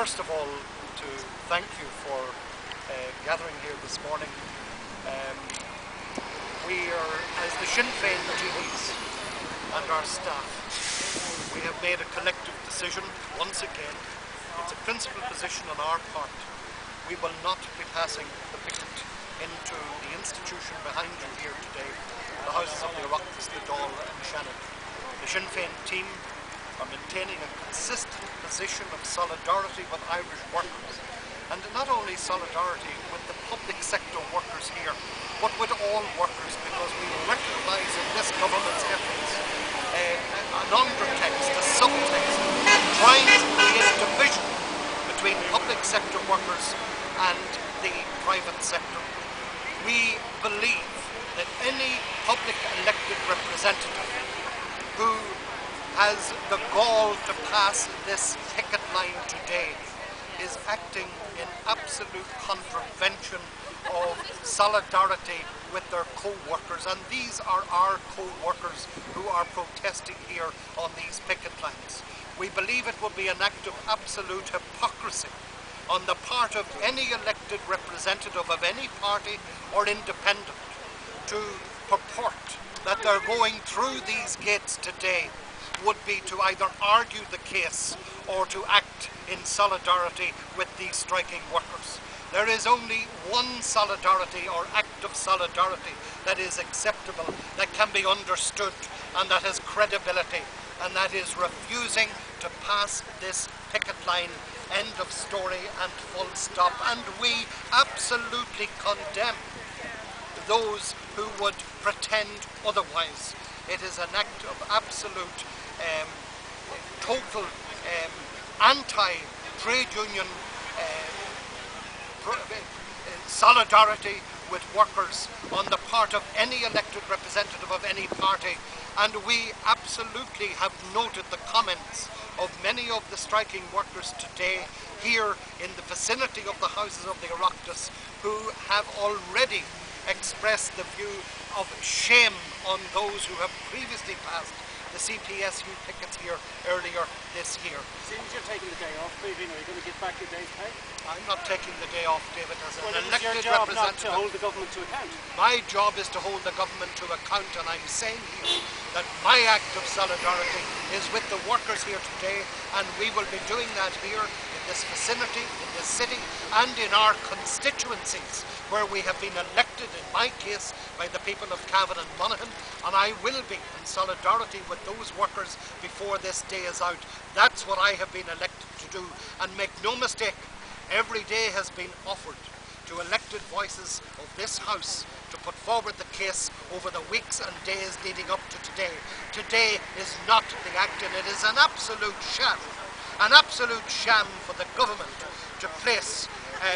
first of all to thank you for gathering here this morning. We are, as the Sinn Féin TDs and our staff, we have made a collective decision once again. It's a principled position on our part. We will not be passing the picket into the institution behind you here today, the houses of the Oireachtas, the Dáil and Shannon. The Sinn Féin team are maintaining a consistent position of solidarity with Irish workers, and not only solidarity with the public sector workers here, but with all workers, because we recognise in this government's efforts an undertext, a subtext, trying to create division between public sector workers and the private sector. We believe that any public elected representative who has the gall to pass this picket line today is acting in absolute contravention of solidarity with their co-workers, and these are our co-workers who are protesting here on these picket lines. We believe it would be an act of absolute hypocrisy on the part of any elected representative of any party or independent to purport that they're going through these gates today would be to either argue the case or to act in solidarity with these striking workers. There is only one solidarity or act of solidarity that is acceptable, that can be understood, and that has credibility, and that is refusing to pass this picket line. End of story and full stop. And we absolutely condemn those who would pretend otherwise. It is an act of absolute, total anti-trade union solidarity with workers on the part of any elected representative of any party. And we absolutely have noted the comments of many of the striking workers today here in the vicinity of the houses of the Oireachtas, who have already expressed the view of shame on those who have previously passed the CPSU pickets here earlier this year. It seems you're taking the day off, leaving. Are you going to get back your day's pay? I'm not taking the day off, David, as an elected your job representative. Not to hold the government to account. My job is to hold the government to account, and I'm saying here that my act of solidarity is with the workers here today, and we will be doing that here in this vicinity, in this city, and in our constituencies, where we have been elected, in my case, by the people of Cavan and Monaghan, and I will be in solidarity with those workers before this day is out. That's what I have been elected to do, and make no mistake, every day has been offered to elected voices of this House to put forward the case over the weeks and days leading up to today. Today is not the act, and it is an absolute sham for the government to place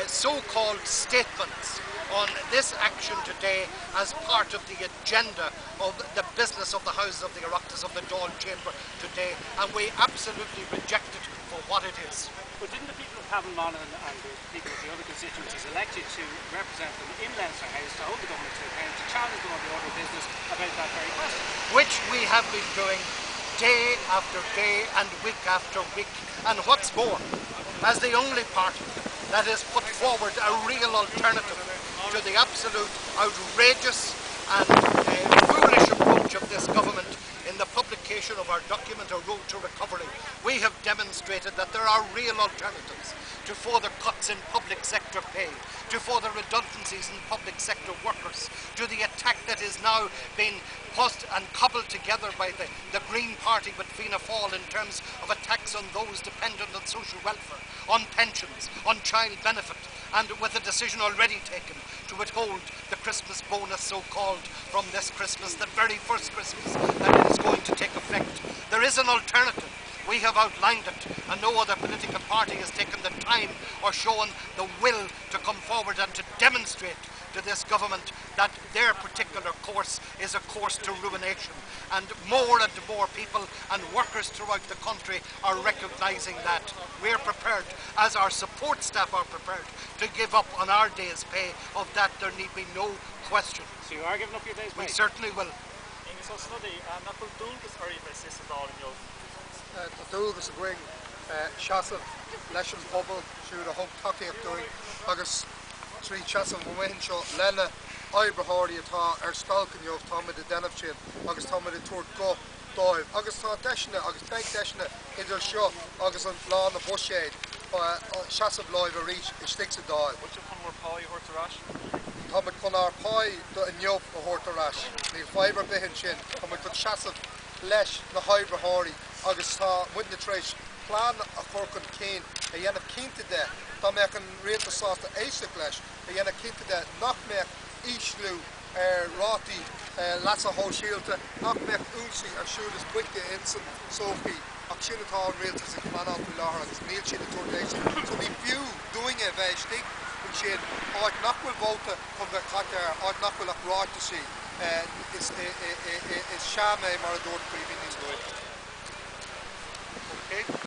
so-called statements on this action today as part of the agenda of the business of the houses of the Oireachtas of the Dáil Chamber today, and we absolutely reject it for what it is. But didn't the people of Cavan, Monaghan and the people of the other constituencies elect you to represent them in Leinster House to hold the government to account, to challenge them on the order of business about that very question? Which we have been doing day after day and week after week. And what's more, as the only party that has put forward a real alternative to the absolute outrageous and foolish approach of this government in the publication of our document, A Road to Recovery, we have demonstrated that there are real alternatives to further cuts in public sector pay, to further redundancies in public sector workers, to the attack that is now being put and cobbled together by the Green Party with Fianna Fáil in terms of attacks on those dependent on social welfare, on pensions, on child benefit, and with a decision already taken to withhold the Christmas bonus, so-called, from this Christmas, the very first Christmas that it is going to take effect. There is an alternative. We have outlined it, and no other political party has taken the time or shown the will to come forward and to demonstrate to this government that their particular course is a course to ruination. And more people and workers throughout the country are recognising that. We're prepared, as our support staff are prepared, to give up on our day's pay. Of that there need be no question. So you are giving up your day's pay? We certainly will. So, Snuddy, na cultúr gus orí bheith is all in your Dúgus a going Seasamh leis an pobl siúd a thug takeíocht dúin agus trí seasamh mhain seo lena oibrithirí atá ar scalcaneoh táid a denmh sin agus táid a tuairt go dóibh agus tá deisina agus beag deisina idir seo agus an lá na buséid seasamh láimh a rís is stig sa dáil. Bute chun mór páí thuirtarás? Táid chun ar páid do inneomh a thuirtarás. Níl fáibre bihin sin, táid chun seasamh leis na oibrithirí agus tá muid na tréis plán a chorcan céin a dhéanamh cinnte de tá meach an rialtasásta éisteach leis a dhéanamh cinnte de nach meach íslú ar rátaí leasa hóisialta nach meach úsaí ar siúdas buite in san Sophie ach sin atá an rialtas a chmanán go láthair agus níl sin a tuairdéis. So ní fiú doinge bheith stig sin áid nachfuil bóta chun bheith caitear áid nachfuil ach ráite sí is seam é mar a dúirt príomh níos dúirt. Okay.